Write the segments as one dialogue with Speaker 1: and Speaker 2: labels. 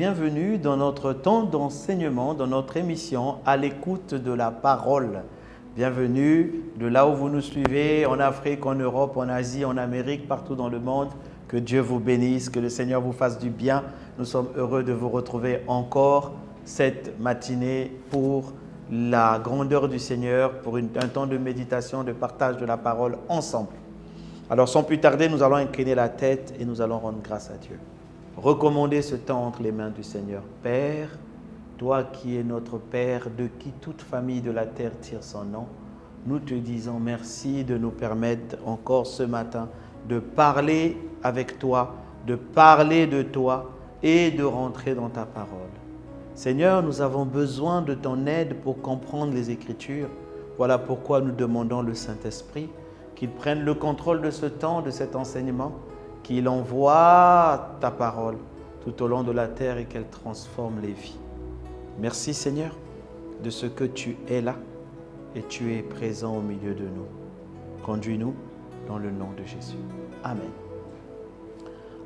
Speaker 1: bienvenue dans notre temps d'enseignement, dans notre émission à l'écoute de la parole. Bienvenue de là où vous nous suivez, en Afrique, en Europe, en Asie, en Amérique, partout dans le monde. Que Dieu vous bénisse, que le Seigneur vous fasse du bien. Nous sommes heureux de vous retrouver encore cette matinée pour la grandeur du Seigneur, pour un temps de méditation, de partage de la parole ensemble. Alors sans plus tarder, nous allons incliner la tête et nous allons rendre grâce à Dieu. Recommander ce temps entre les mains du Seigneur. Père, toi qui es notre Père, de qui toute famille de la terre tire son nom, nous te disons merci de nous permettre encore ce matin de parler avec toi, de parler de toi et de rentrer dans ta parole. Seigneur, nous avons besoin de ton aide pour comprendre les Écritures. Voilà pourquoi nous demandons le Saint-Esprit qu'il prenne le contrôle de ce temps, de cet enseignement, qu'il envoie ta parole tout au long de la terre et qu'elle transforme les vies. Merci Seigneur de ce que tu es là et tu es présent au milieu de nous. Conduis-nous dans le nom de Jésus. Amen.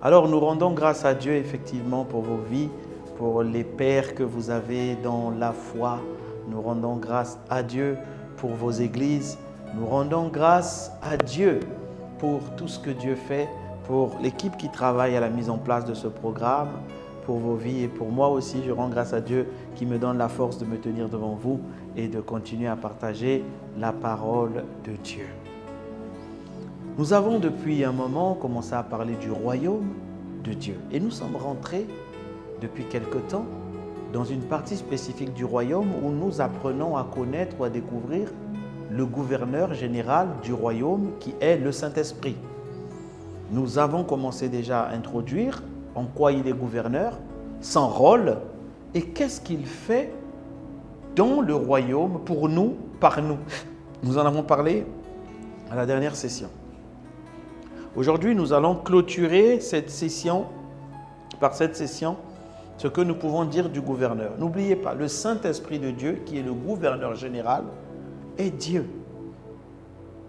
Speaker 1: Alors nous rendons grâce à Dieu effectivement pour vos vies, pour les pères que vous avez dans la foi. Nous rendons grâce à Dieu pour vos églises. Nous rendons grâce à Dieu pour tout ce que Dieu fait, pour l'équipe qui travaille à la mise en place de ce programme, pour vos vies et pour moi aussi. Je rends grâce à Dieu qui me donne la force de me tenir devant vous et de continuer à partager la parole de Dieu. Nous avons depuis un moment commencé à parler du royaume de Dieu et nous sommes rentrés depuis quelque temps dans une partie spécifique du royaume où nous apprenons à connaître ou à découvrir le gouverneur général du royaume qui est le Saint-Esprit. Nous avons commencé déjà à introduire en quoi il est gouverneur, son rôle et qu'est-ce qu'il fait dans le royaume pour nous, par nous. Nous en avons parlé à la dernière session. Aujourd'hui, nous allons clôturer cette session, par cette session, ce que nous pouvons dire du gouverneur. N'oubliez pas, le Saint-Esprit de Dieu, qui est le gouverneur général, est Dieu.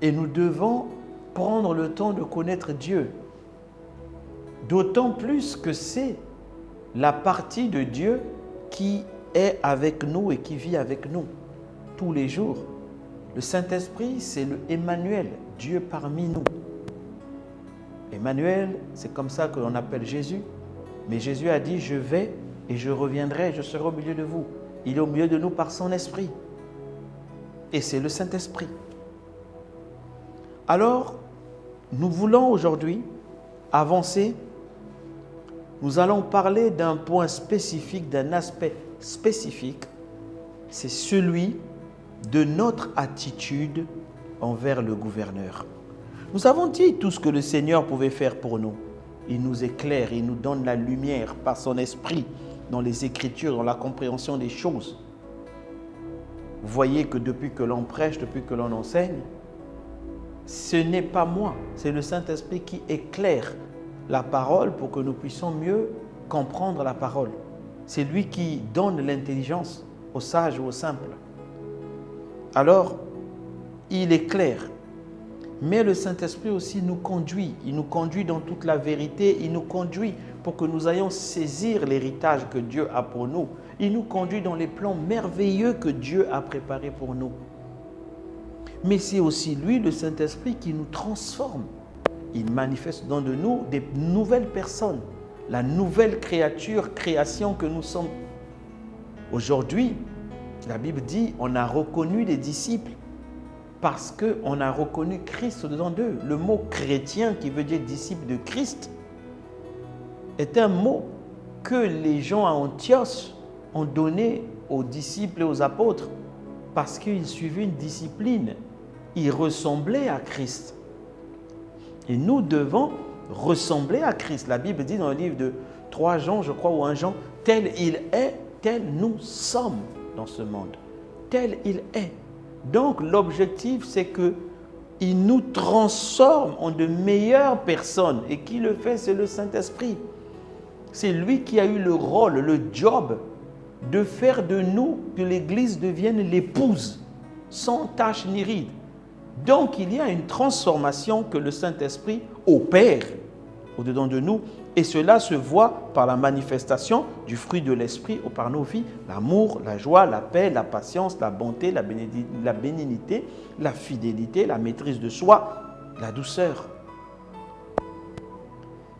Speaker 1: Et nous devons prendre le temps de connaître Dieu. D'autant plus que c'est la partie de Dieu qui est avec nous et qui vit avec nous tous les jours. Le Saint-Esprit, c'est le Emmanuel, Dieu parmi nous. Emmanuel, c'est comme ça que l'on appelle Jésus. Mais Jésus a dit, je vais et je reviendrai, je serai au milieu de vous. Il est au milieu de nous par son esprit. Et c'est le Saint-Esprit. Alors, nous voulons aujourd'hui avancer. Nous allons parler d'un point spécifique, d'un aspect spécifique. C'est celui de notre attitude envers le gouverneur. Nous avons dit tout ce que le Seigneur pouvait faire pour nous. Il nous éclaire, il nous donne la lumière par son esprit dans les Écritures, dans la compréhension des choses. Vous voyez que depuis que l'on prêche, depuis que l'on enseigne, ce n'est pas moi, c'est le Saint-Esprit qui éclaire la parole pour que nous puissions mieux comprendre la parole. C'est lui qui donne l'intelligence aux sages ou aux simples. Alors, il éclaire. Mais le Saint-Esprit aussi nous conduit. Il nous conduit dans toute la vérité. Il nous conduit pour que nous ayons saisir l'héritage que Dieu a pour nous. Il nous conduit dans les plans merveilleux que Dieu a préparés pour nous. Mais c'est aussi lui, le Saint-Esprit, qui nous transforme. Il manifeste dans de nous des nouvelles personnes, la nouvelle création que nous sommes. Aujourd'hui, la Bible dit, on a reconnu les disciples parce qu'on a reconnu Christ dedans d'eux. Le mot chrétien, qui veut dire disciple de Christ, est un mot que les gens à Antioche ont donné aux disciples et aux apôtres parce qu'ils suivaient une discipline. Ils ressemblaient à Christ. Et nous devons ressembler à Christ. La Bible dit dans le livre de 3 Jean, je crois, ou 1 Jean, tel il est, tel nous sommes dans ce monde. Tel il est. Donc l'objectif, c'est qu'il nous transforme en de meilleures personnes. Et qui le fait, c'est le Saint-Esprit. C'est lui qui a eu le rôle, le job de faire de nous que l'Église devienne l'épouse, sans tache ni ride. Donc il y a une transformation que le Saint-Esprit opère au-dedans de nous Et cela se voit par la manifestation du fruit de l'esprit par nos vies, l'amour, la joie, la paix, la patience, la bonté, la bénignité, la fidélité, la maîtrise de soi, la douceur.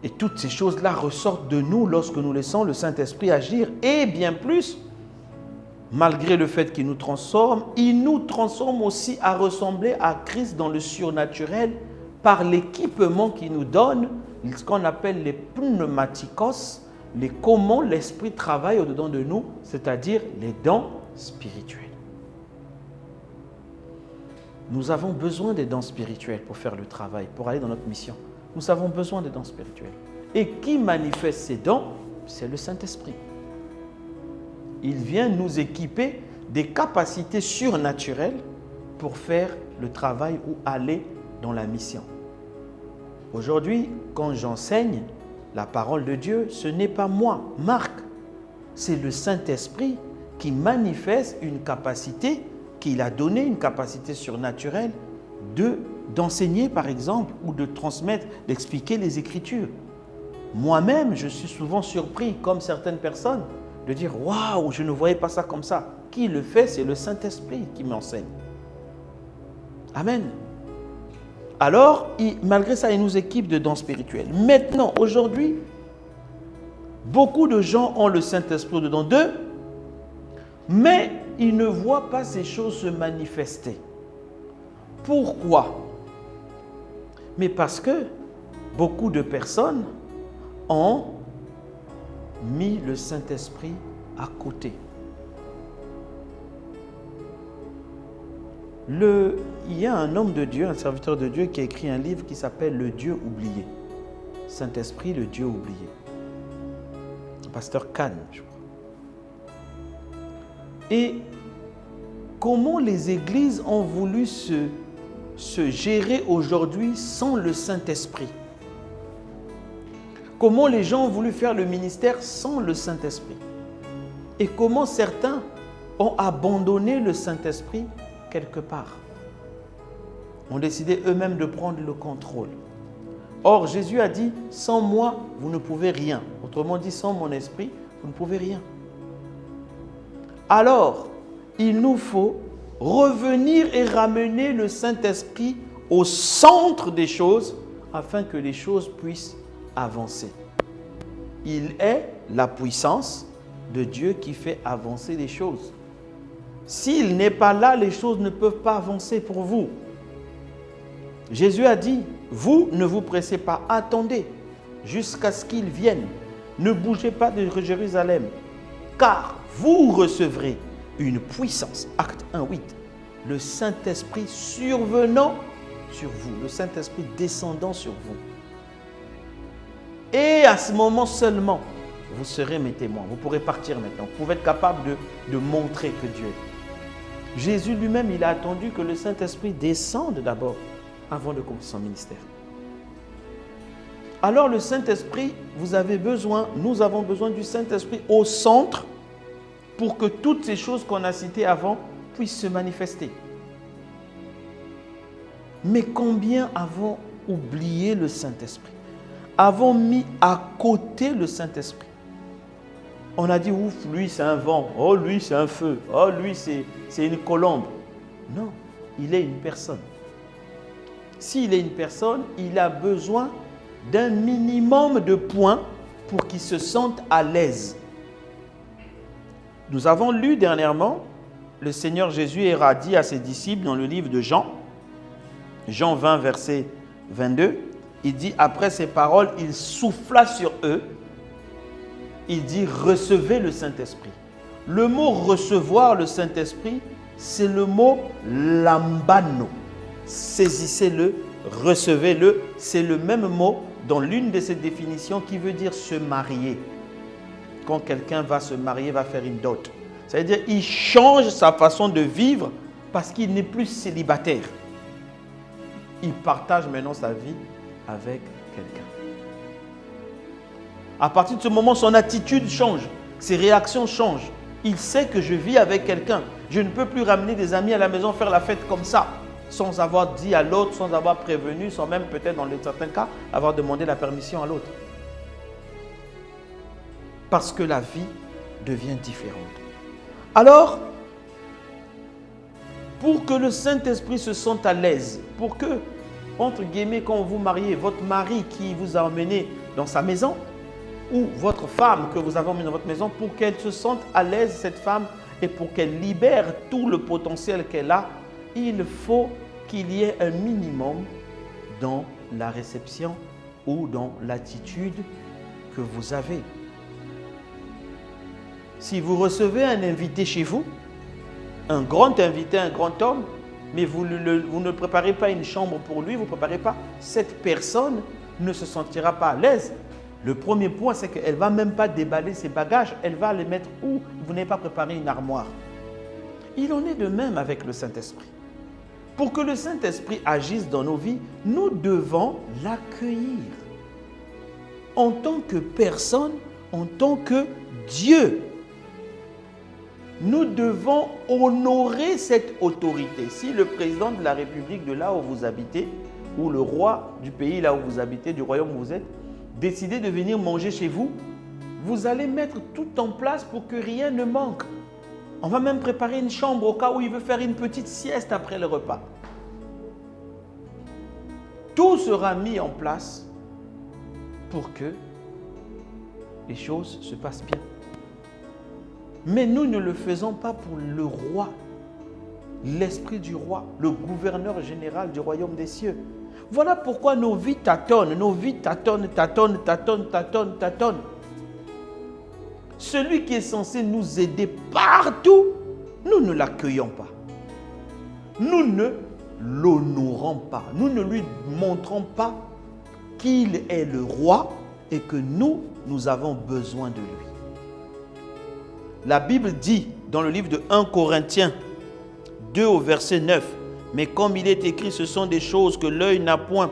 Speaker 1: Et toutes ces choses-là ressortent de nous lorsque nous laissons le Saint-Esprit agir. Et bien plus, malgré le fait qu'il nous transforme, il nous transforme aussi à ressembler à Christ dans le surnaturel par l'équipement qu'il nous donne, ce qu'on appelle les pneumatikos, les comment l'Esprit travaille au-dedans de nous, c'est-à-dire les dons spirituels. Nous avons besoin des dons spirituels pour faire le travail, pour aller dans notre mission. Nous avons besoin des dons spirituels. Et qui manifeste ces dons? C'est le Saint-Esprit. Il vient nous équiper des capacités surnaturelles pour faire le travail ou aller dans la mission. Aujourd'hui, quand j'enseigne la parole de Dieu, ce n'est pas moi, Marc. C'est le Saint-Esprit qui manifeste une capacité qu'il a donnée, une capacité surnaturelle d'enseigner par exemple ou de transmettre, d'expliquer les Écritures. Moi-même, je suis souvent surpris, comme certaines personnes, de dire « Waouh, je ne voyais pas ça comme ça ». Qui le fait? C'est le Saint-Esprit qui m'enseigne. Amen. Alors, malgré ça, il nous équipe de dons spirituels. Maintenant, aujourd'hui, beaucoup de gens ont le Saint-Esprit dedans d'eux, mais ils ne voient pas ces choses se manifester. Pourquoi? Mais parce que beaucoup de personnes ont mis le Saint-Esprit à côté. Il y a un homme de Dieu, un serviteur de Dieu qui a écrit un livre qui s'appelle « Le Dieu oublié ». Saint-Esprit, le Dieu oublié. Pasteur Kahn, je crois. Et comment les églises ont voulu se gérer aujourd'hui sans le Saint-Esprit? Comment les gens ont voulu faire le ministère sans le Saint-Esprit? Et comment certains ont abandonné le Saint-Esprit quelque part, ont décidé eux-mêmes de prendre le contrôle. Or, Jésus a dit, sans moi, vous ne pouvez rien. Autrement dit, sans mon esprit, vous ne pouvez rien. Alors, il nous faut revenir et ramener le Saint-Esprit au centre des choses afin que les choses puissent avancer. Il est la puissance de Dieu qui fait avancer les choses. S'il n'est pas là, les choses ne peuvent pas avancer pour vous. Jésus a dit, vous ne vous pressez pas, attendez jusqu'à ce qu'il vienne. Ne bougez pas de Jérusalem, car vous recevrez une puissance. Acte 1:8. Le Saint-Esprit survenant sur vous, le Saint-Esprit descendant sur vous. Et à ce moment seulement, vous serez mes témoins. Vous pourrez partir maintenant. Vous pouvez être capable de montrer que Dieu est. Jésus lui-même, il a attendu que le Saint-Esprit descende d'abord avant de commencer son ministère. Alors le Saint-Esprit, nous avons besoin du Saint-Esprit au centre pour que toutes ces choses qu'on a citées avant puissent se manifester. Mais combien avons oublié le Saint-Esprit? Avons mis à côté le Saint-Esprit? On a dit, ouf, lui c'est un vent, oh lui c'est un feu, oh lui c'est une colombe. Non, il est une personne. S'il est une personne, il a besoin d'un minimum de points pour qu'il se sente à l'aise. Nous avons lu dernièrement, le Seigneur Jésus a dit à ses disciples dans le livre de Jean, Jean 20, verset 22, il dit, après ces paroles, il souffla sur eux. Il dit, recevez le Saint-Esprit. Le mot recevoir le Saint-Esprit, c'est le mot lambano. Saisissez-le, recevez-le. C'est le même mot dans l'une de ces définitions qui veut dire se marier. Quand quelqu'un va se marier, va faire une dot. C'est-à-dire qu'il change sa façon de vivre parce qu'il n'est plus célibataire. Il partage maintenant sa vie avec quelqu'un. À partir de ce moment, son attitude change, ses réactions changent. Il sait que je vis avec quelqu'un. Je ne peux plus ramener des amis à la maison faire la fête comme ça, sans avoir dit à l'autre, sans avoir prévenu, sans même peut-être dans certains cas avoir demandé la permission à l'autre. parce que la vie devient différente. Alors, pour que le Saint-Esprit se sente à l'aise, pour que, entre guillemets, quand vous mariez, votre mari qui vous a emmené dans sa maison, ou votre femme que vous avez emmenée dans votre maison, pour qu'elle se sente à l'aise, cette femme, et pour qu'elle libère tout le potentiel qu'elle a, il faut qu'il y ait un minimum dans la réception ou dans l'attitude que vous avez. Si vous recevez un invité chez vous, un grand invité, un grand homme, mais vous ne préparez pas une chambre pour lui, vous ne préparez pas, cette personne ne se sentira pas à l'aise. Le premier point, c'est qu'elle ne va même pas déballer ses bagages, elle va les mettre où vous n'avez pas préparé une armoire. Il en est de même avec le Saint-Esprit. Pour que le Saint-Esprit agisse dans nos vies, nous devons l'accueillir en tant que personne, en tant que Dieu. Nous devons honorer cette autorité. Si le président de la République de là où vous habitez, ou le roi du pays là où vous habitez, du royaume où vous êtes, décide de venir manger chez vous, vous allez mettre tout en place pour que rien ne manque. On va même préparer une chambre au cas où il veut faire une petite sieste après le repas. Tout sera mis en place pour que les choses se passent bien. Mais nous ne le faisons pas pour le roi, l'esprit du roi, le gouverneur général du royaume des cieux. Voilà pourquoi nos vies tâtonnent, tâtonnent. Celui qui est censé nous aider partout, nous ne l'accueillons pas. Nous ne l'honorons pas. Nous ne lui montrons pas qu'il est le roi et que nous avons besoin de lui. La Bible dit dans le livre de 1 Corinthiens 2 au verset 9, « Mais comme il est écrit, ce sont des choses que l'œil n'a point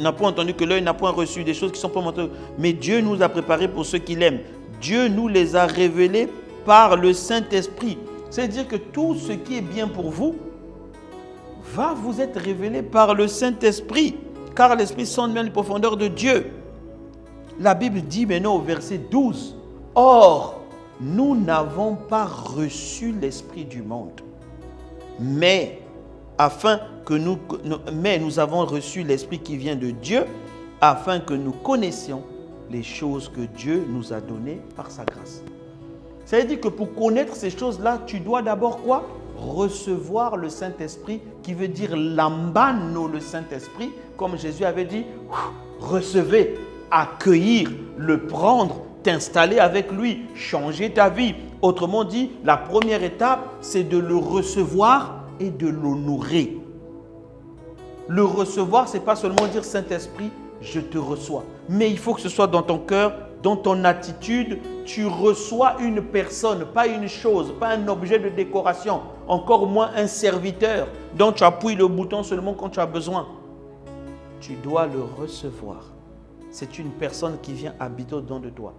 Speaker 1: entendu, que l'œil n'a point reçu, des choses qui sont pas montrées. Mais Dieu nous a préparés pour ceux qui l'aiment. Dieu nous les a révélées par le Saint-Esprit. » C'est-à-dire que tout ce qui est bien pour vous va vous être révélé par le Saint-Esprit, car l'Esprit sonde bien les profondeurs de Dieu. La Bible dit maintenant au verset 12, « Or, nous n'avons pas reçu l'esprit du monde, mais nous avons reçu l'esprit qui vient de Dieu, afin que nous connaissions les choses que Dieu nous a données par sa grâce. » Ça veut dire que pour connaître ces choses-là, tu dois d'abord quoi? Recevoir le Saint-Esprit, qui veut dire lambano, le Saint-Esprit, comme Jésus avait dit, recevez, accueillir, le prendre, t'installer avec lui, changer ta vie. Autrement dit, la première étape, c'est de le recevoir et de l'honorer. Le recevoir, ce n'est pas seulement dire Saint-Esprit, je te reçois. Mais il faut que ce soit dans ton cœur, dans ton attitude. Tu reçois une personne, pas une chose, pas un objet de décoration, encore moins un serviteur dont tu appuies le bouton seulement quand tu as besoin. Tu dois le recevoir. C'est une personne qui vient habiter au-dedans de toi.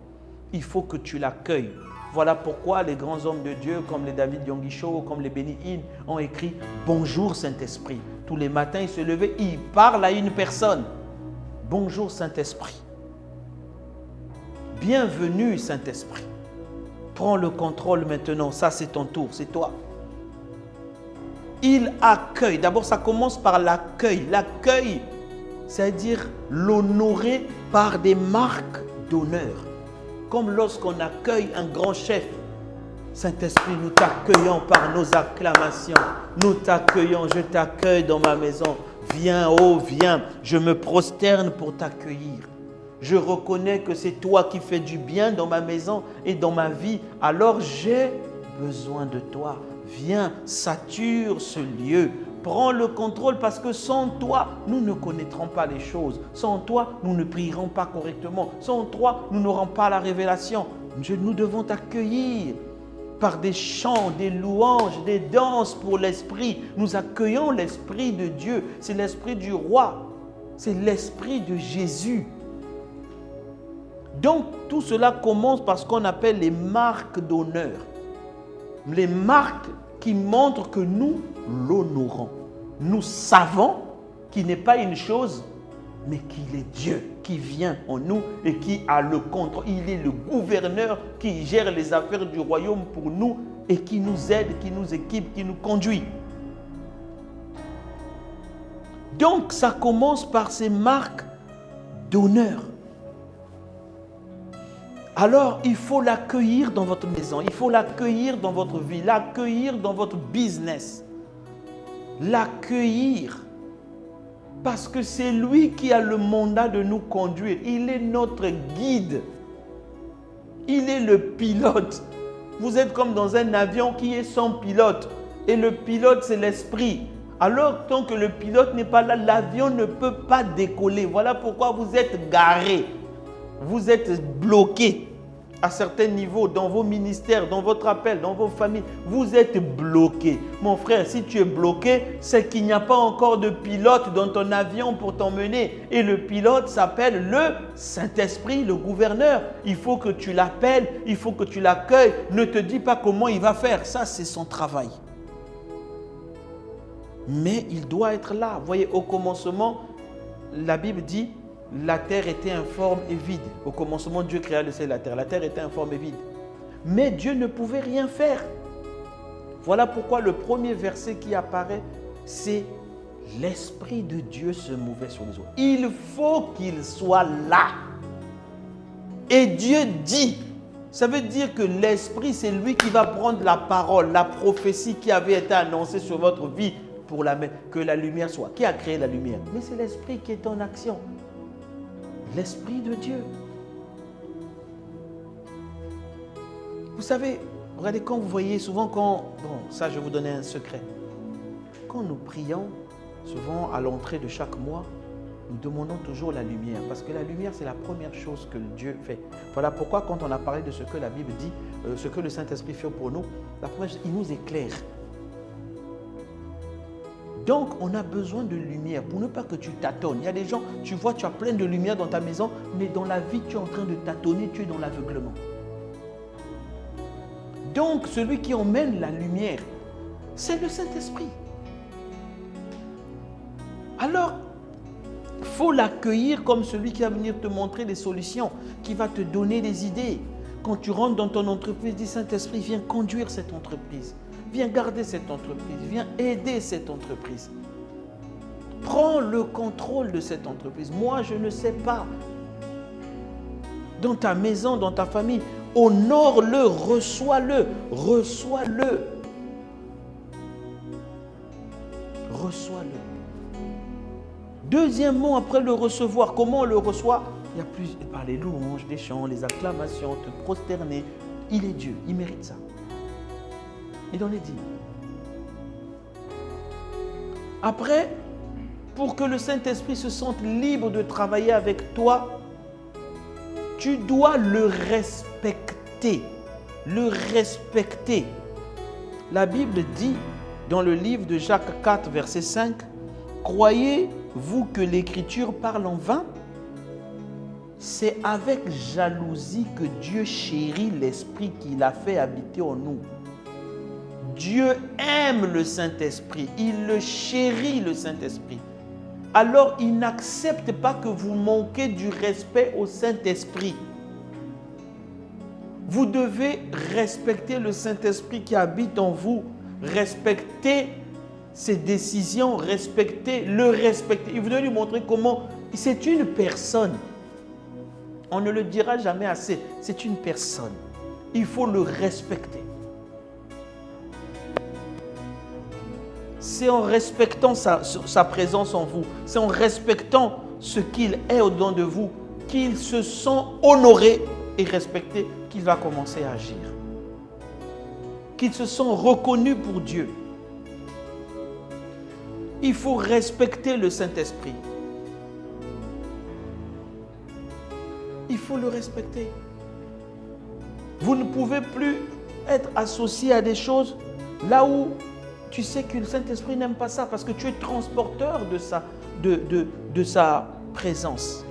Speaker 1: Il faut que tu l'accueilles. Voilà pourquoi les grands hommes de Dieu comme les David Yonguicho, comme les Benny Hinn ont écrit « Bonjour Saint-Esprit ». Tous les matins, ils se levaient, ils parlent à une personne. « Bonjour Saint-Esprit ». Bienvenue Saint-Esprit. Prends le contrôle maintenant. Ça, c'est ton tour, c'est toi. Il accueille. D'abord, ça commence par l'accueil. L'accueil, c'est-à-dire l'honorer par des marques d'honneur. Comme lorsqu'on accueille un grand chef. Saint-Esprit, nous t'accueillons par nos acclamations. Nous t'accueillons, je t'accueille dans ma maison. Viens, oh viens, je me prosterne pour t'accueillir. Je reconnais que c'est toi qui fais du bien dans ma maison et dans ma vie. Alors j'ai besoin de toi. Viens, sature ce lieu. Prends le contrôle parce que sans toi, nous ne connaîtrons pas les choses. Sans toi, nous ne prierons pas correctement. Sans toi, nous n'aurons pas la révélation. Nous devons t'accueillir par des chants, des louanges, des danses pour l'Esprit. Nous accueillons l'Esprit de Dieu. C'est l'Esprit du Roi. C'est l'Esprit de Jésus. Donc, tout cela commence par ce qu'on appelle les marques d'honneur. Les marques qui montrent que nous l'honorons. Nous savons qu'il n'est pas une chose, mais qu'il est Dieu, qui vient en nous et qui a le contrôle. Il est le gouverneur qui gère les affaires du royaume pour nous et qui nous aide, qui nous équipe, qui nous conduit. Donc, ça commence par ces marques d'honneur. Alors, il faut l'accueillir dans votre maison, il faut l'accueillir dans votre vie, l'accueillir dans votre business. L'accueillir. Parce que c'est lui qui a le mandat de nous conduire. Il est notre guide. Il est le pilote. Vous êtes comme dans un avion qui est sans pilote. Et le pilote, c'est l'esprit. Alors, tant que le pilote n'est pas là, l'avion ne peut pas décoller. Voilà pourquoi vous êtes garé. Vous êtes bloqué à certains niveaux, dans vos ministères, dans votre appel, dans vos familles. Vous êtes bloqué. Mon frère, si tu es bloqué, c'est qu'il n'y a pas encore de pilote dans ton avion pour t'emmener. Et le pilote s'appelle le Saint-Esprit, le gouverneur. Il faut que tu l'appelles, il faut que tu l'accueilles. Ne te dis pas comment il va faire. Ça, c'est son travail. Mais il doit être là. Vous voyez, au commencement, la Bible dit, la terre était informe et vide. Au commencement, Dieu créa le ciel et la terre. La terre était informe et vide. Mais Dieu ne pouvait rien faire. Voilà pourquoi le premier verset qui apparaît, c'est l'Esprit de Dieu se mouvait sur les eaux. Il faut qu'il soit là. Et Dieu dit, ça veut dire que l'Esprit, c'est lui qui va prendre la parole, la prophétie qui avait été annoncée sur votre vie pour que la lumière soit. Qui a créé la lumière? Mais c'est l'Esprit qui est en action. L'Esprit de Dieu. Vous savez, regardez quand vous voyez, souvent quand... Bon, ça je vais vous donner un secret. Quand nous prions, souvent à l'entrée de chaque mois, nous demandons toujours la lumière. Parce que la lumière, c'est la première chose que Dieu fait. Voilà pourquoi quand on a parlé de ce que la Bible dit, ce que le Saint-Esprit fait pour nous, la première chose, il nous éclaire. Donc, on a besoin de lumière pour ne pas que tu tâtonnes. Il y a des gens, tu vois, tu as plein de lumière dans ta maison, mais dans la vie, tu es en train de tâtonner, tu es dans l'aveuglement. Donc, celui qui emmène la lumière, c'est le Saint-Esprit. Alors, il faut l'accueillir comme celui qui va venir te montrer des solutions, qui va te donner des idées. Quand tu rentres dans ton entreprise, dis Saint-Esprit, viens conduire cette entreprise. Viens garder cette entreprise, viens aider cette entreprise. Prends le contrôle de cette entreprise. Moi, je ne sais pas. Dans ta maison, dans ta famille, honore-le, reçois-le, reçois-le. Reçois-le. Deuxièmement, après le recevoir, comment on le reçoit? Il y a plus par les louanges, les chants, les acclamations, te prosterner. Il est Dieu, il mérite ça. Il en est dit. Après, pour que le Saint-Esprit se sente libre de travailler avec toi, tu dois le respecter. Le respecter. La Bible dit dans le livre de Jacques 4, verset 5, « Croyez-vous que l'Écriture parle en vain? C'est avec jalousie que Dieu chérit l'Esprit qu'il a fait habiter en nous. » Dieu aime le Saint-Esprit, il le chérit le Saint-Esprit. Alors il n'accepte pas que vous manquiez du respect au Saint-Esprit. Vous devez respecter le Saint-Esprit qui habite en vous, respecter ses décisions, le respecter. Il vous devez lui montrer comment c'est une personne. On ne le dira jamais assez, c'est une personne. Il faut le respecter. C'est en respectant sa présence en vous, c'est en respectant ce qu'il est au-dedans de vous, qu'il se sent honoré et respecté, qu'il va commencer à agir. Qu'il se sent reconnu pour Dieu. Il faut respecter le Saint-Esprit. Il faut le respecter. Vous ne pouvez plus être associé à des choses là où tu sais que le Saint-Esprit n'aime pas ça parce que tu es transporteur de sa présence.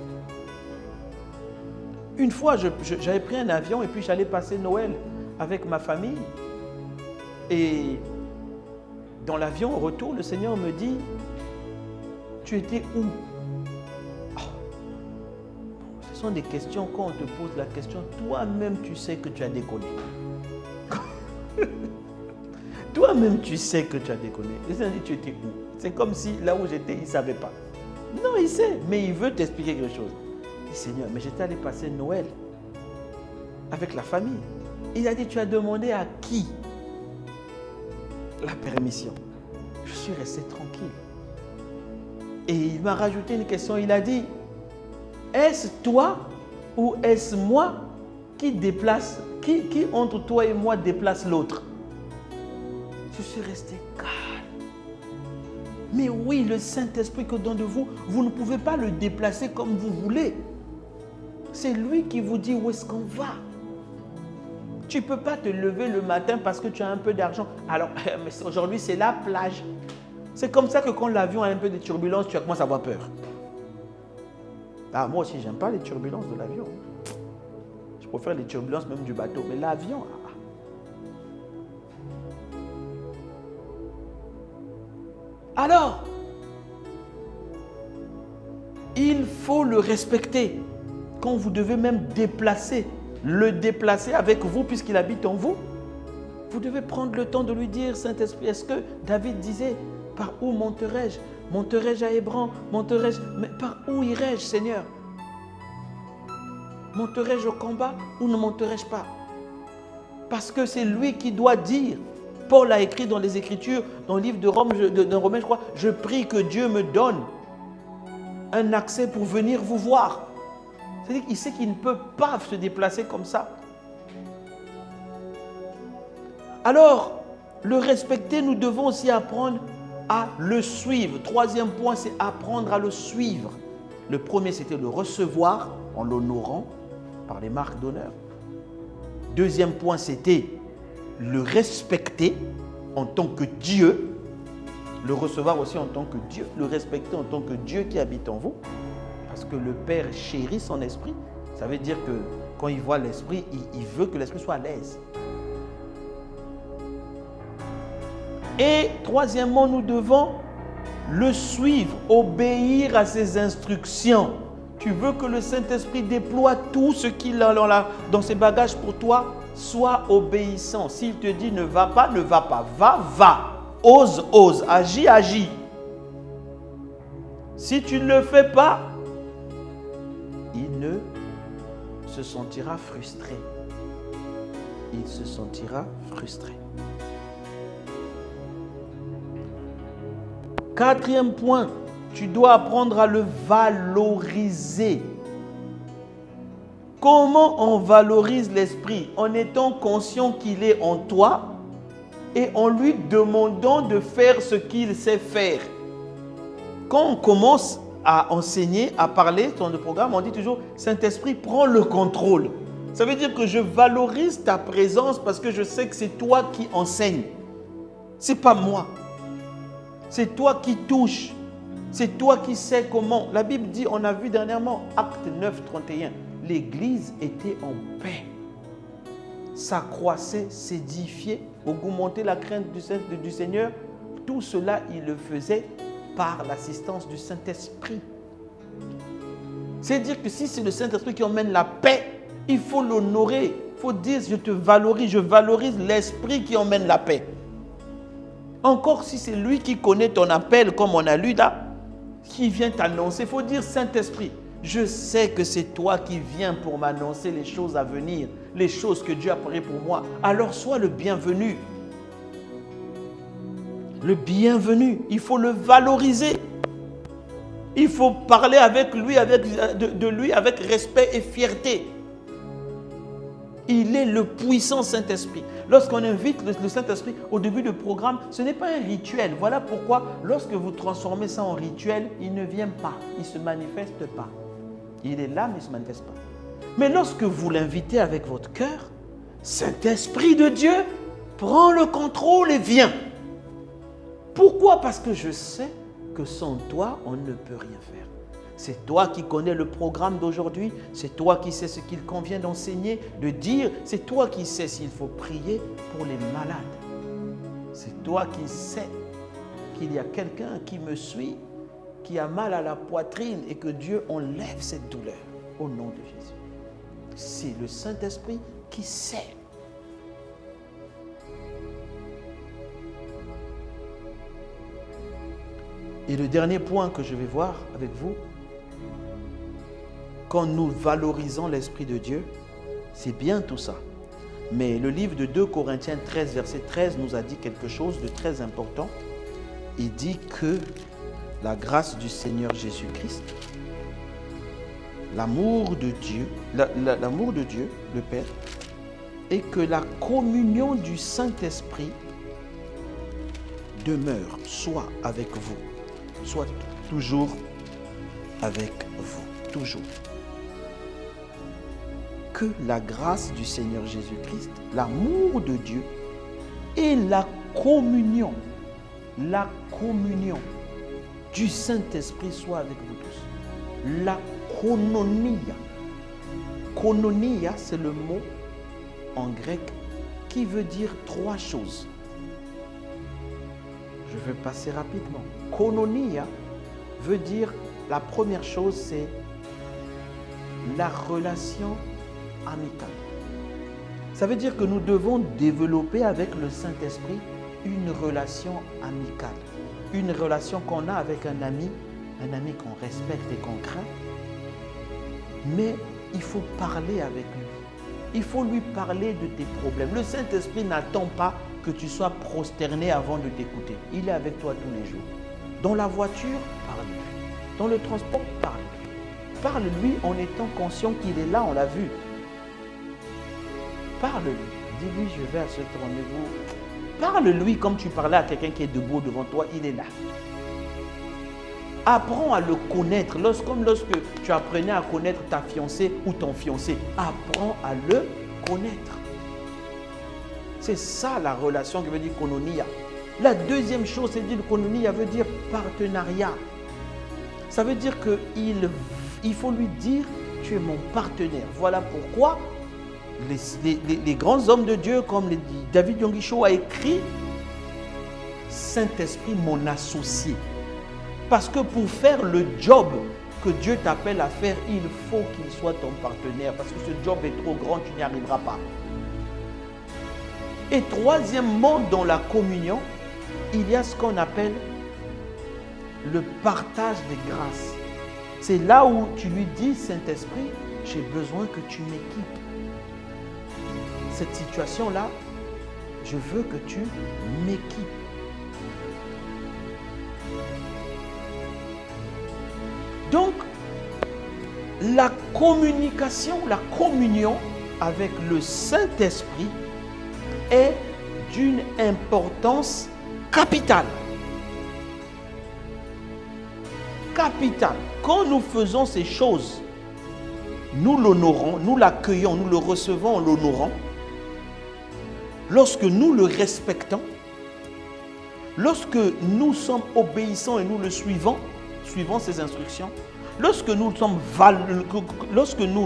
Speaker 1: Une fois, j'avais pris un avion et puis j'allais passer Noël avec ma famille. Et dans l'avion, au retour, le Seigneur me dit, tu étais où? Ce sont des questions, quand on te pose la question, toi-même tu sais que tu as déconné. Toi-même tu sais que tu as déconné. Il s'est dit, tu étais où? C'est comme si là où j'étais, il ne savait pas. Non, il sait, mais il veut t'expliquer quelque chose. Il dit, Seigneur, mais j'étais allé passer Noël avec la famille. Il a dit, tu as demandé à qui la permission? Je suis resté tranquille. Et il m'a rajouté une question, il a dit, est-ce toi ou est-ce moi qui déplace, qui entre toi et moi déplace l'autre? Je suis resté calme. Mais oui, le Saint-Esprit qui est dans de vous, vous ne pouvez pas le déplacer comme vous voulez. C'est lui qui vous dit où est-ce qu'on va. Tu ne peux pas te lever le matin parce que tu as un peu d'argent. Alors, aujourd'hui, c'est la plage. C'est comme ça que quand l'avion a un peu de turbulence, tu commences à avoir peur. Ah, moi aussi, je n'aime pas les turbulences de l'avion. Je préfère les turbulences même du bateau. Mais l'avion, Alors, il faut le respecter. Quand vous devez même le déplacer avec vous puisqu'il habite en vous, vous devez prendre le temps de lui dire, Saint-Esprit, est-ce que David disait, par où monterai-je? Monterai-je à Hébron? Monterai-je? Mais par où irai-je, Seigneur? Monterai-je au combat ou ne monterai-je pas? Parce que c'est lui qui doit dire. Paul a écrit dans les Écritures, dans le livre de Romains, je crois, je prie que Dieu me donne un accès pour venir vous voir. C'est-à-dire qu'il sait qu'il ne peut pas se déplacer comme ça. Alors, le respecter, nous devons aussi apprendre à le suivre. Troisième point, c'est apprendre à le suivre. Le premier, c'était le recevoir en l'honorant par les marques d'honneur. Deuxième point, c'était le respecter en tant que Dieu, le recevoir aussi en tant que Dieu, le respecter en tant que Dieu qui habite en vous, parce que le Père chérit son esprit. Ça veut dire que quand il voit l'esprit, il veut que l'esprit soit à l'aise. Et troisièmement, nous devons le suivre, obéir à ses instructions. Tu veux que le Saint-Esprit déploie tout ce qu'il a dans ses bagages pour toi? Sois obéissant. S'il te dit ne va pas, ne va pas. Va, va. Ose, ose. Agis, agis. Si tu ne le fais pas, il ne se sentira frustré. Il se sentira frustré. Quatrième point, tu dois apprendre à le valoriser. Comment on valorise l'esprit? En étant conscient qu'il est en toi et en lui demandant de faire ce qu'il sait faire. Quand on commence à enseigner, à parler dans le programme, on dit toujours « Saint-Esprit, prends le contrôle ». Ça veut dire que je valorise ta présence parce que je sais que c'est toi qui enseignes. Ce n'est pas moi. C'est toi qui touches. C'est toi qui sais comment. La Bible dit, on a vu dernièrement, Acte 9, 31. L'Église était en paix. Ça croissait, s'édifiait, augmentait la crainte du Seigneur. Tout cela, il le faisait par l'assistance du Saint-Esprit. C'est-à-dire que si c'est le Saint-Esprit qui emmène la paix, il faut l'honorer. Il faut dire, je te valorise, je valorise l'Esprit qui emmène la paix. Encore si c'est lui qui connaît ton appel, comme on a lu là, qui vient t'annoncer, il faut dire Saint-Esprit, je sais que c'est toi qui viens pour m'annoncer les choses à venir, les choses que Dieu a préparées pour moi. Alors sois le bienvenu. Le bienvenu, il faut le valoriser. Il faut parler avec lui, de lui avec respect et fierté. Il est le puissant Saint-Esprit. Lorsqu'on invite le Saint-Esprit au début du programme, ce n'est pas un rituel. Voilà pourquoi lorsque vous transformez ça en rituel, il ne vient pas, il ne se manifeste pas. Il est là, mais il ne se manifeste pas. Mais lorsque vous l'invitez avec votre cœur, Saint-Esprit de Dieu, prends le contrôle et viens. Pourquoi? Parce que je sais que sans toi, on ne peut rien faire. C'est toi qui connais le programme d'aujourd'hui. C'est toi qui sais ce qu'il convient d'enseigner, de dire. C'est toi qui sais s'il faut prier pour les malades. C'est toi qui sais qu'il y a quelqu'un qui me suit, qui a mal à la poitrine et que Dieu enlève cette douleur. au nom de Jésus. C'est le Saint-Esprit qui sait. Et le dernier point que je vais voir avec vous, quand nous valorisons l'Esprit de Dieu, c'est bien tout ça. Mais le livre de 2 Corinthiens 13, verset 13 nous a dit quelque chose de très important. Il dit que la grâce du Seigneur Jésus-Christ, l'amour de Dieu, le Père, et que la communion du Saint-Esprit demeure, soit avec vous, soit toujours avec vous, toujours. Que la grâce du Seigneur Jésus-Christ, l'amour de Dieu et la communion du Saint-Esprit soient avec vous tous. La koinonia. Koinonia, c'est le mot en grec qui veut dire 3 choses. Je vais passer rapidement. Koinonia veut dire, la première chose, c'est la relation amicale. Ça veut dire que nous devons développer avec le Saint-Esprit une relation amicale. Une relation qu'on a avec un ami qu'on respecte et qu'on craint. Mais il faut parler avec lui. Il faut lui parler de tes problèmes. Le Saint-Esprit n'attend pas que tu sois prosterné avant de t'écouter. Il est avec toi tous les jours. Dans la voiture, parle-lui. Dans le transport, parle-lui. Parle-lui en étant conscient qu'il est là, on l'a vu. Parle-lui. Dis-lui, je vais à ce rendez-vous. Parle-lui comme tu parlais à quelqu'un qui est debout devant toi, il est là. Apprends à le connaître. Comme lorsque tu apprenais à connaître ta fiancée ou ton fiancé, apprends à le connaître. C'est ça la relation qui veut dire koinonia. La deuxième chose, c'est dire koinonia veut dire partenariat. Ça veut dire qu'il faut lui dire, tu es mon partenaire. Voilà pourquoi les grands hommes de Dieu, comme David Yongisho a écrit, Saint-Esprit, mon associé. Parce que pour faire le job que Dieu t'appelle à faire, il faut qu'il soit ton partenaire. Parce que ce job est trop grand, tu n'y arriveras pas. Et troisièmement, dans la communion, il y a ce qu'on appelle le partage des grâces. C'est là où tu lui dis, Saint-Esprit, j'ai besoin que tu m'équipes. Cette situation-là, je veux que tu m'équipes. Donc, la communication, la communion avec le Saint-Esprit est d'une importance capitale. Capitale. Quand nous faisons ces choses, nous l'honorons, nous l'accueillons, nous le recevons en l'honorant. Lorsque nous le respectons, lorsque nous sommes obéissants et nous le suivons ses instructions, lorsque nous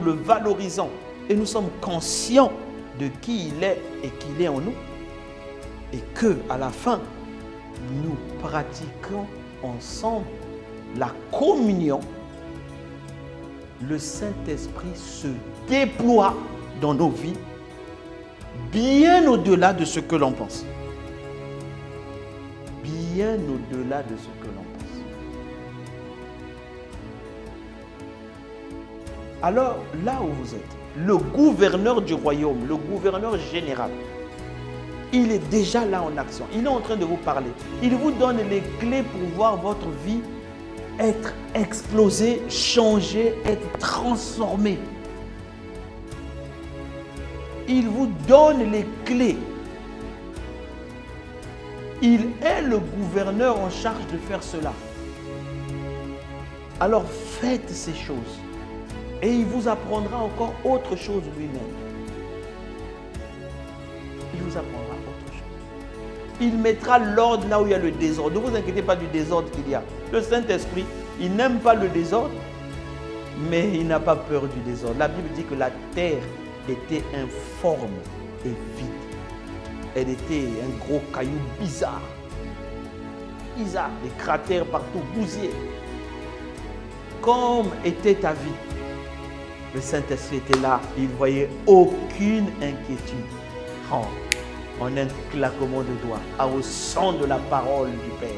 Speaker 1: le valorisons et nous sommes conscients de qui il est et qu'il est en nous, et que à la fin, nous pratiquons ensemble la communion, le Saint-Esprit se déploie dans nos vies bien au-delà de ce que l'on pense. Bien au-delà de ce que l'on pense. Alors, là où vous êtes, le gouverneur du royaume, le gouverneur général, il est déjà là en action. Il est en train de vous parler. Il vous donne les clés pour voir votre vie être explosée, changer, être transformée. Il vous donne les clés. Il est le gouverneur en charge de faire cela. Alors faites ces choses. Et il vous apprendra encore autre chose lui-même. Il vous apprendra autre chose. Il mettra l'ordre là où il y a le désordre. Ne vous inquiétez pas du désordre qu'il y a. Le Saint-Esprit, il n'aime pas le désordre, mais il n'a pas peur du désordre. La Bible dit que la terre était informe et vide. Elle était un gros caillou bizarre. Bizarre, des cratères partout, bousiers. Comme était ta vie. Le Saint-Esprit était là. Il ne voyait aucune inquiétude. Oh, en un claquement de doigts, au son de la parole du Père.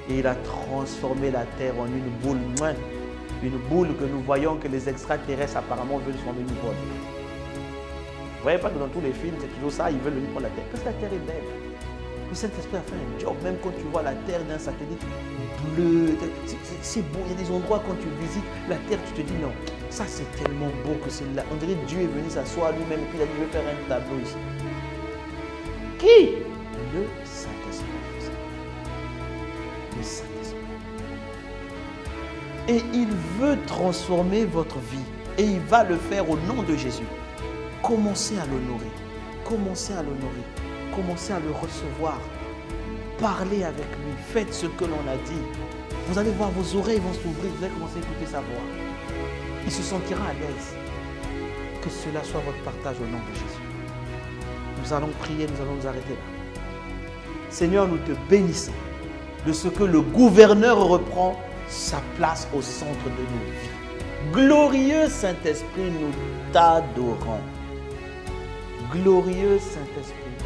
Speaker 1: Et il a transformé la terre en une boule. Une boule que nous voyons que les extraterrestres apparemment veulent transformer une boule. Vous ne voyez pas que dans tous les films, c'est toujours ça, ils veulent venir pour la terre. Parce que la terre est belle. Le Saint-Esprit a fait un job. Même quand tu vois la terre d'un satellite bleu, c'est beau. Il y a des endroits quand tu visites la terre, tu te dis non, ça c'est tellement beau que c'est là. On dirait que Dieu est venu s'asseoir lui-même et puis il a dit, je vais faire un tableau ici. Qui? Le Saint-Esprit. Le Saint-Esprit. Et il veut transformer votre vie. Et il va le faire au nom de Jésus. Commencez à l'honorer. Commencez à l'honorer. Commencez à le recevoir. Parlez avec lui. Faites ce que l'on a dit. Vous allez voir, vos oreilles vont s'ouvrir. Vous allez commencer à écouter sa voix. Il se sentira à l'aise. Que cela soit votre partage au nom de Jésus. Nous allons prier, nous allons nous arrêter là. Seigneur, nous te bénissons de ce que le gouverneur reprend sa place au centre de nos vies. Glorieux Saint-Esprit, nous t'adorons. Glorieux Saint-Esprit,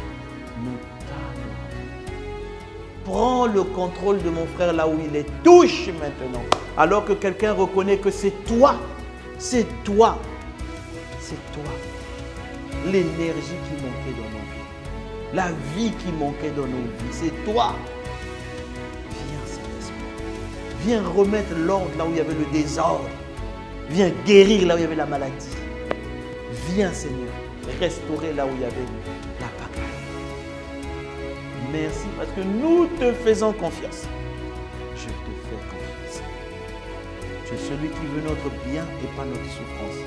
Speaker 1: nous t'adorons. Prends le contrôle de mon frère là où il est. Touche maintenant. Alors que quelqu'un reconnaît que c'est toi. C'est toi. C'est toi. L'énergie qui manquait dans nos vies. La vie qui manquait dans nos vies. C'est toi. Viens Saint-Esprit. Viens remettre l'ordre là où il y avait le désordre. Viens guérir là où il y avait la maladie. Viens Seigneur. Restaurer là où il y avait la pagaille. Merci parce que nous te faisons confiance. Je te fais confiance. Tu es celui qui veut notre bien et pas notre souffrance.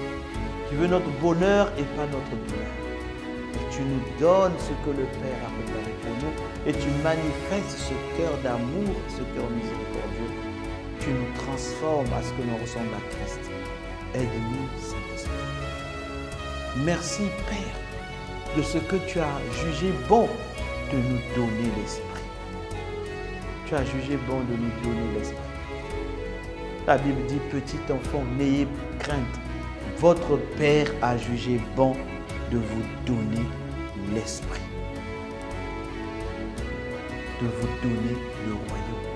Speaker 1: Tu veux notre bonheur et pas notre douleur. Et tu nous donnes ce que le Père a préparé pour nous. Et tu manifestes ce cœur d'amour, ce cœur miséricordieux. Tu nous transformes à ce que l'on ressemble à Christ. Aide-nous, Saint-Esprit. Merci, Père, de ce que tu as jugé bon de nous donner l'Esprit. Tu as jugé bon de nous donner l'Esprit. La Bible dit, petit enfant, n'ayez crainte. Votre Père a jugé bon de vous donner l'Esprit. De vous donner le royaume.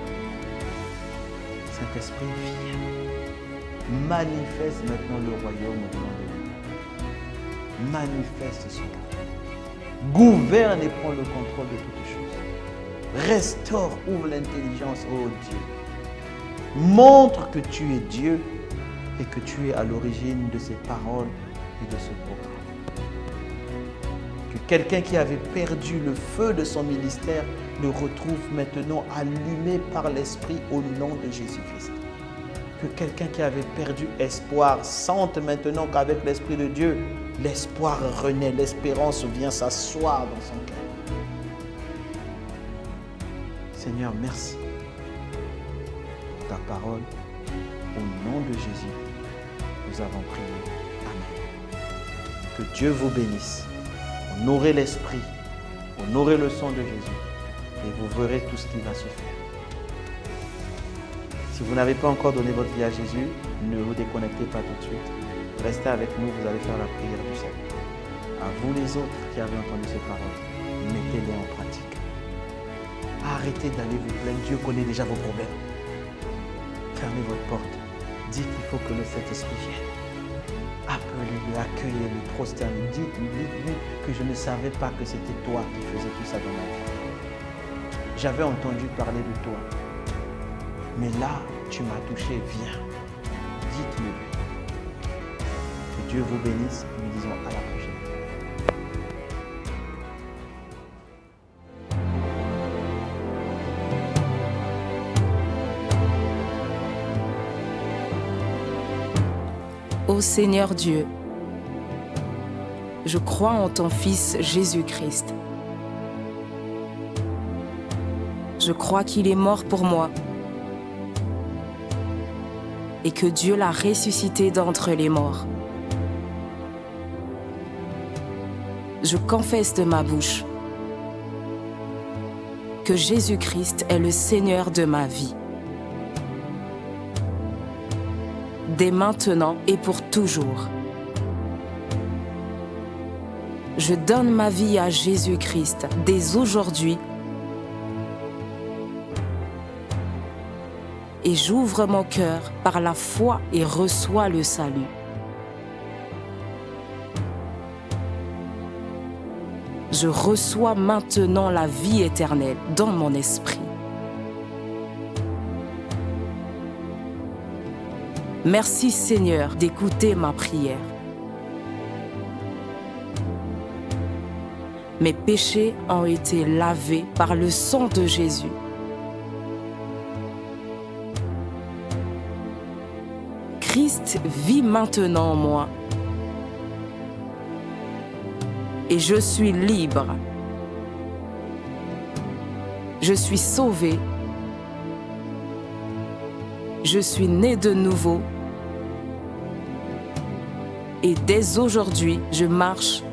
Speaker 1: Saint-Esprit, viens. Manifeste maintenant le royaume au nom de Dieu. Manifeste son royaume. Gouverne et prends le contrôle de toutes choses. Restaure, ouvre l'intelligence, oh Dieu. Montre que tu es Dieu et que tu es à l'origine de ces paroles et de ce programme. Que quelqu'un qui avait perdu le feu de son ministère le retrouve maintenant allumé par l'Esprit au nom de Jésus-Christ. Que quelqu'un qui avait perdu espoir sente maintenant qu'avec l'Esprit de Dieu, l'espoir renaît, l'espérance vient s'asseoir dans son cœur. Seigneur, merci pour ta parole. Au nom de Jésus, nous avons prié. Amen. Que Dieu vous bénisse. Honorez l'Esprit, honorez le sang de Jésus et vous verrez tout ce qui va se faire. Si vous n'avez pas encore donné votre vie à Jésus, ne vous déconnectez pas tout de suite. Restez avec nous, vous allez faire la prière du salut. À vous les autres qui avez entendu ces paroles, mettez-les en pratique. Arrêtez d'aller vous plaindre, Dieu connaît déjà vos problèmes. Fermez votre porte, dites qu'il faut que le Saint-Esprit vienne. Appelez-le, accueillez-le, prosternez-le, dites-lui que je ne savais pas que c'était toi qui faisais tout ça dans ma vie. J'avais entendu parler de toi. Mais là, tu m'as touché, viens. Dites-le. Que Dieu vous bénisse. Nous disons à la prochaine.
Speaker 2: Ô Seigneur Dieu, je crois en ton Fils Jésus-Christ. Je crois qu'il est mort pour moi et que Dieu l'a ressuscité d'entre les morts. Je confesse de ma bouche que Jésus-Christ est le Seigneur de ma vie. dès maintenant et pour toujours. Je donne ma vie à Jésus-Christ dès aujourd'hui et j'ouvre mon cœur par la foi et reçois le salut. Je reçois maintenant la vie éternelle dans mon esprit. Merci Seigneur d'écouter ma prière. Mes péchés ont été lavés par le sang de Jésus. Christ vit maintenant en moi. Et je suis libre. Je suis sauvé. Je suis né de nouveau. Et dès aujourd'hui, je marche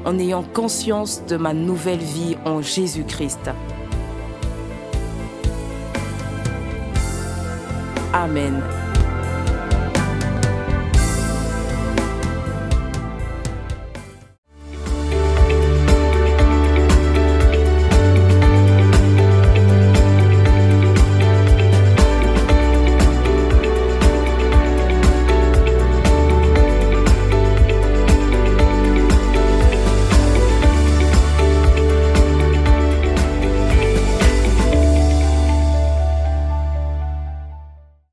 Speaker 2: en ayant conscience de ma nouvelle vie en Jésus-Christ. Amen.